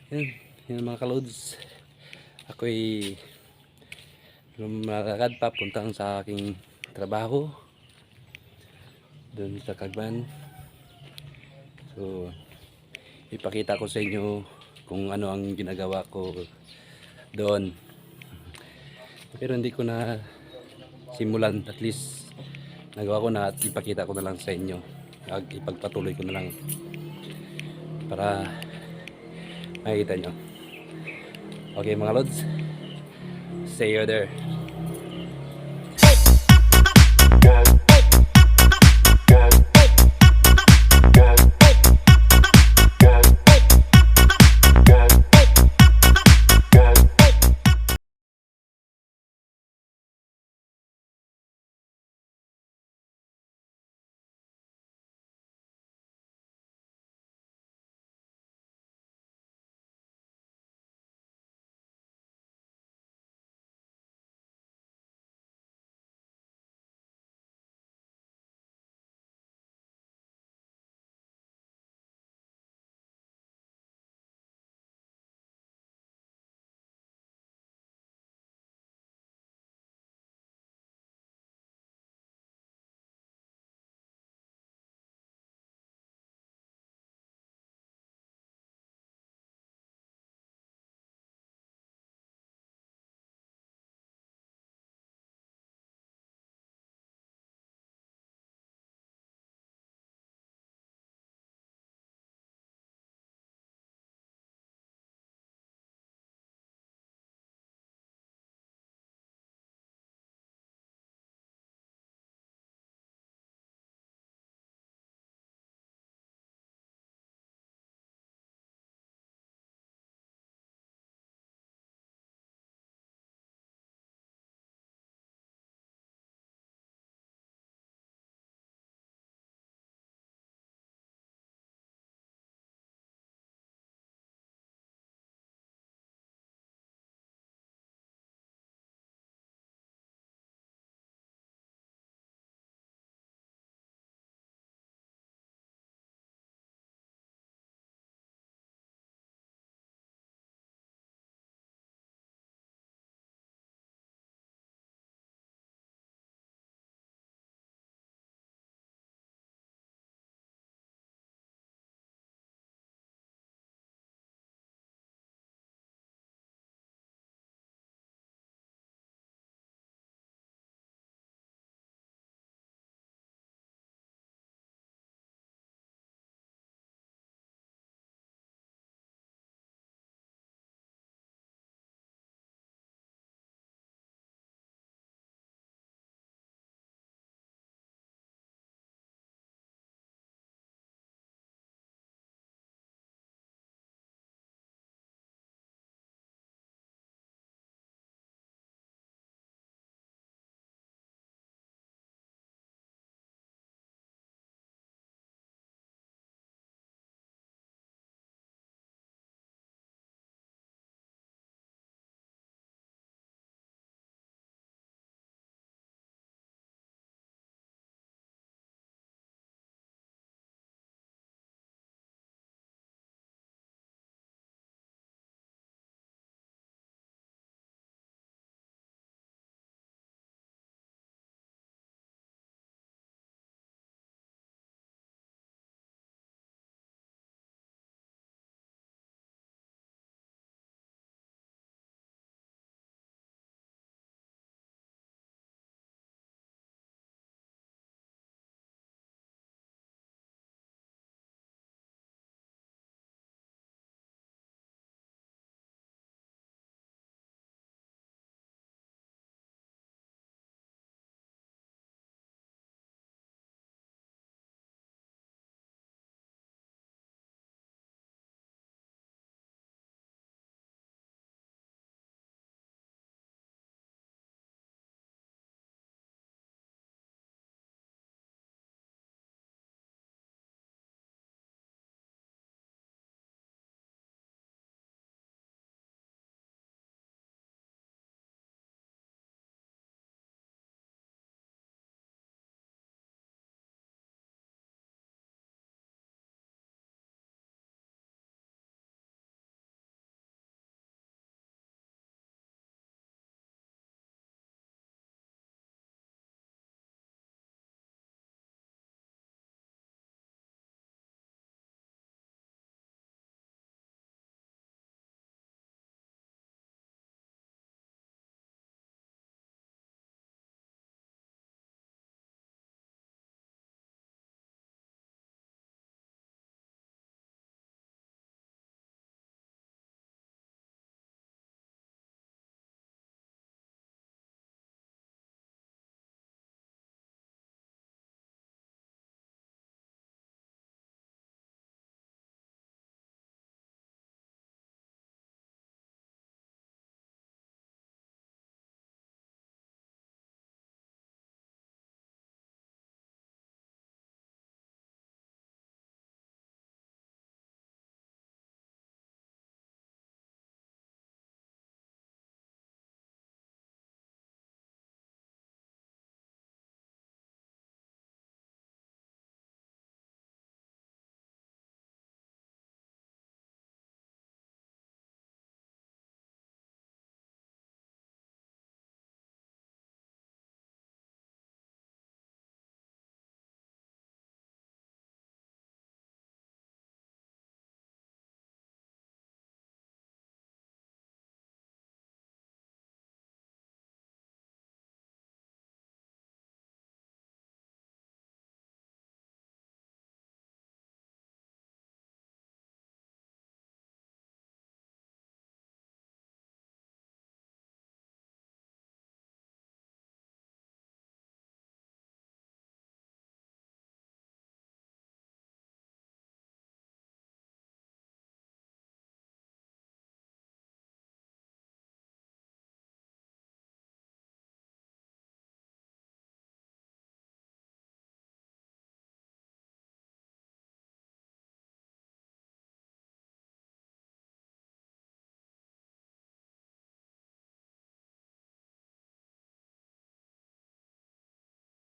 Yan, yan mga kalods. Ako'y lumalakad papuntang sa aking trabaho doon sa Kagban. So, ipakita ko sa inyo kung ano ang ginagawa ko doon. Pero hindi ko na simulan, at least nagawa ko na at ipakita ko na lang sa inyo. Ipagpatuloy ko na lang para makikita nyo. Okay mga lods, see you there.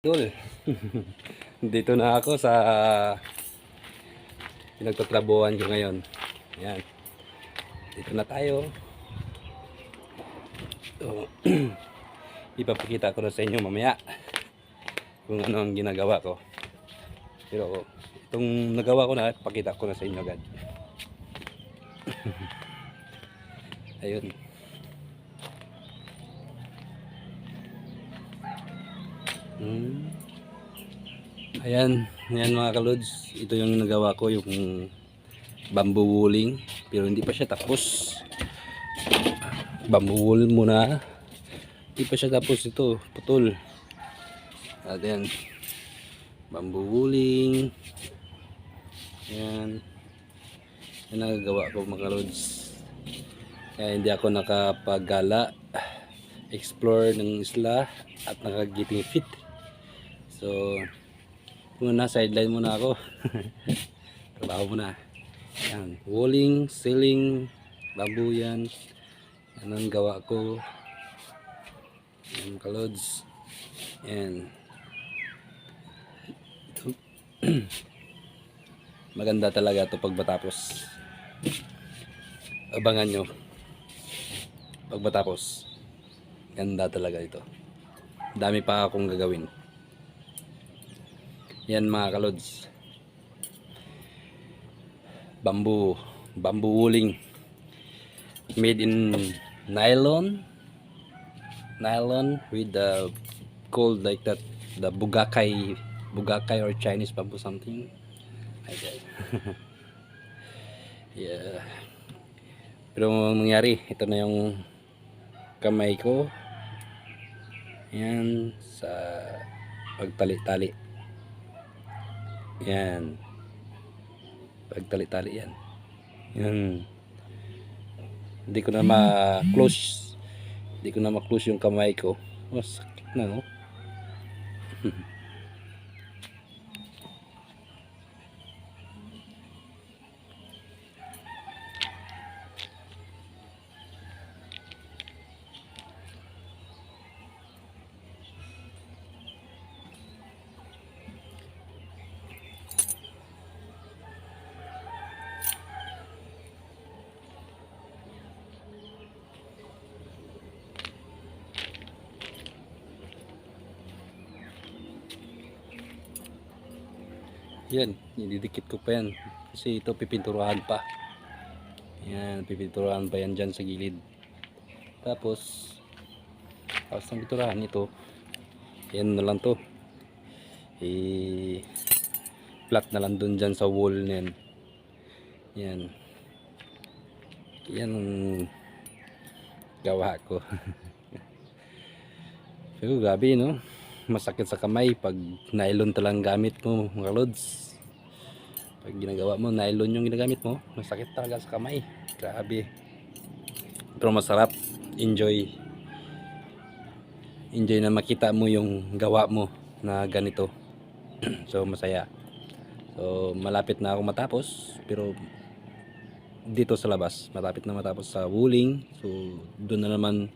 Dul. Dito na ako sa pinagtatrabuhan ko ngayon. Yan. Dito na tayo. So, ipapakita ko na sa inyo mamaya kung ano ang ginagawa ko. Pero itong nagawa ko na, pakita ko na sa inyo agad. Ayun. Ayan, ayan mga kalods, ito yung nagawa ko, yung bamboo wooling, pero hindi pa siya tapos. Bamboo wool muna, hindi pa siya tapos. Ito, putol. At yan, bamboo wooling. Ayan, yan ang nagagawa ko mga kalods. Kaya hindi ako nakapagala, explore ng isla at nakagiting fit. So muna, sideline muna ako. Trabaho muna. Yan, walling, ceiling, bamboo yan. Yan ang gawa ko. Yan kalods. Yan. Maganda talaga ito pag matapos. Abangan nyo. Pag matapos. Ganda talaga ito. Dami pa akong gagawin. Yan mga kalods, bamboo wooling made in nylon with the called like that, the bugakai or Chinese bamboo something like that. Yeah, pero ang nangyari, ito na yung kamay ko. Yan, sa pagtali-tali. Yan, pagtali-tali yan. Yan, hindi ko na ma-close yung kamay ko. Oh, sakit na, no? Yan, ididikit ko pa yan kasi ito pipinturahan pa. Yan, pipinturahan pa yan dyan sa gilid. Tapos ng pinturahan ito, yan na lang to, flat na lang dun dyan sa wall na yan. Yan, yan ang gawa ko. Pero grabe, no? Masakit sa kamay pag nylon talang gamit mo mga lods. Pag ginagawa mo, nylon yung ginagamit mo, masakit talaga sa kamay. Grabe. Pero masarap. Enjoy na makita mo yung gawa mo na ganito. So masaya. So malapit na ako matapos, pero dito sa labas malapit na matapos sa wooling. So doon na naman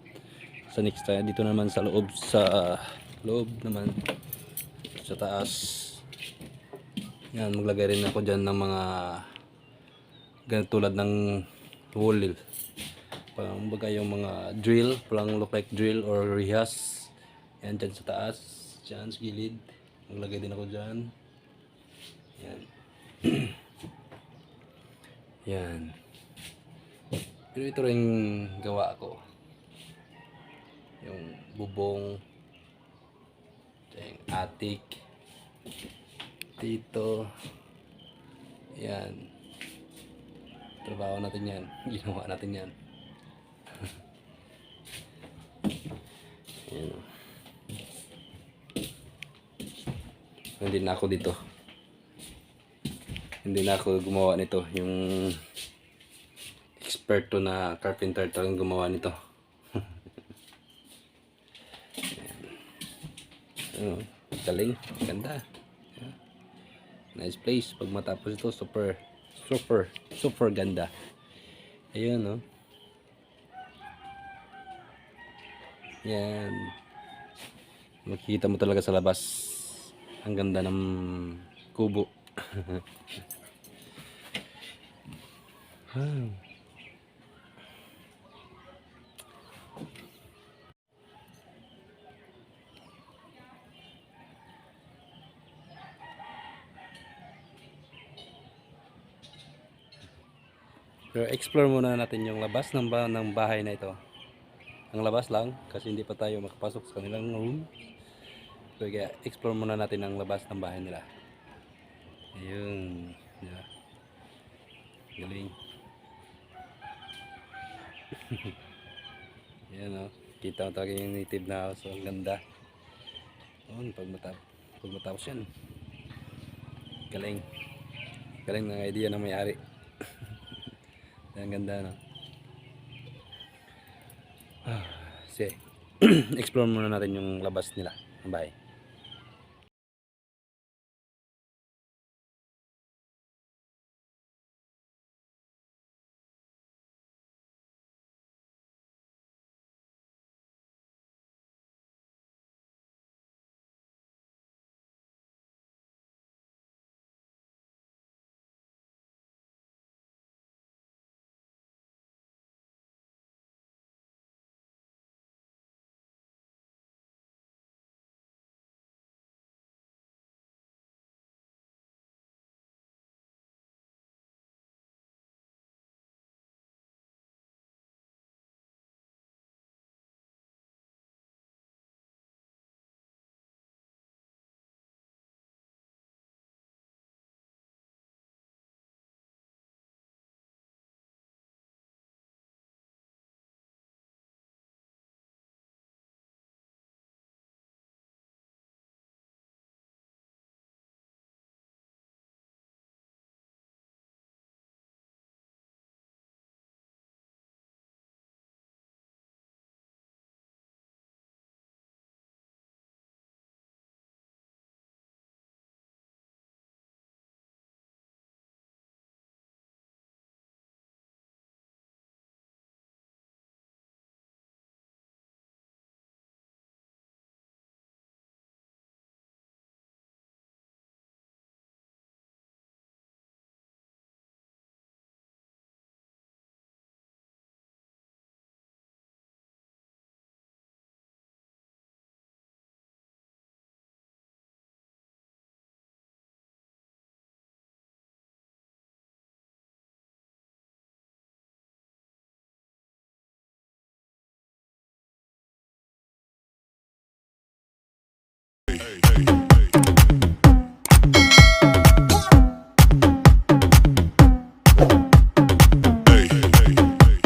sa next time, dito naman sa loob, loob naman sa taas. Yan, maglagay rin ako dyan ng mga ganito tulad ng wall, parang baga yung mga drill, parang look like drill or rehas. Yan dyan sa taas, dyan sa gilid maglagay din ako dyan. Yan. Yan, pero ito rin gawa ko, yung bubong, yung attic dito. Yan, trabaho natin yan, ginawa natin yan. Yan. Hindi na ako dito, hindi na ako gumawa nito, yung experto na carpenter talagang gumawa nito. Galing, ganda. Nice place. Pag matapos ito, super ganda. Ayun, no? Yan. Makikita mo talaga sa labas Ang ganda ng kubo. Ah. Pero explore muna natin yung labas ng bahay na ito. Ang labas lang kasi hindi pa tayo makapasok sa kanilang room. So kaya explore muna natin ang labas ng bahay nila. Ayun. Yeah. Galing. Ayan o. Kita mo talaga yung native na house. Ang ganda. Ayun, pag matapos yan. Galing. Galing ng idea ng may-ari. Ang ganda no. Sige. Explore muna natin yung labas nila ng bahay.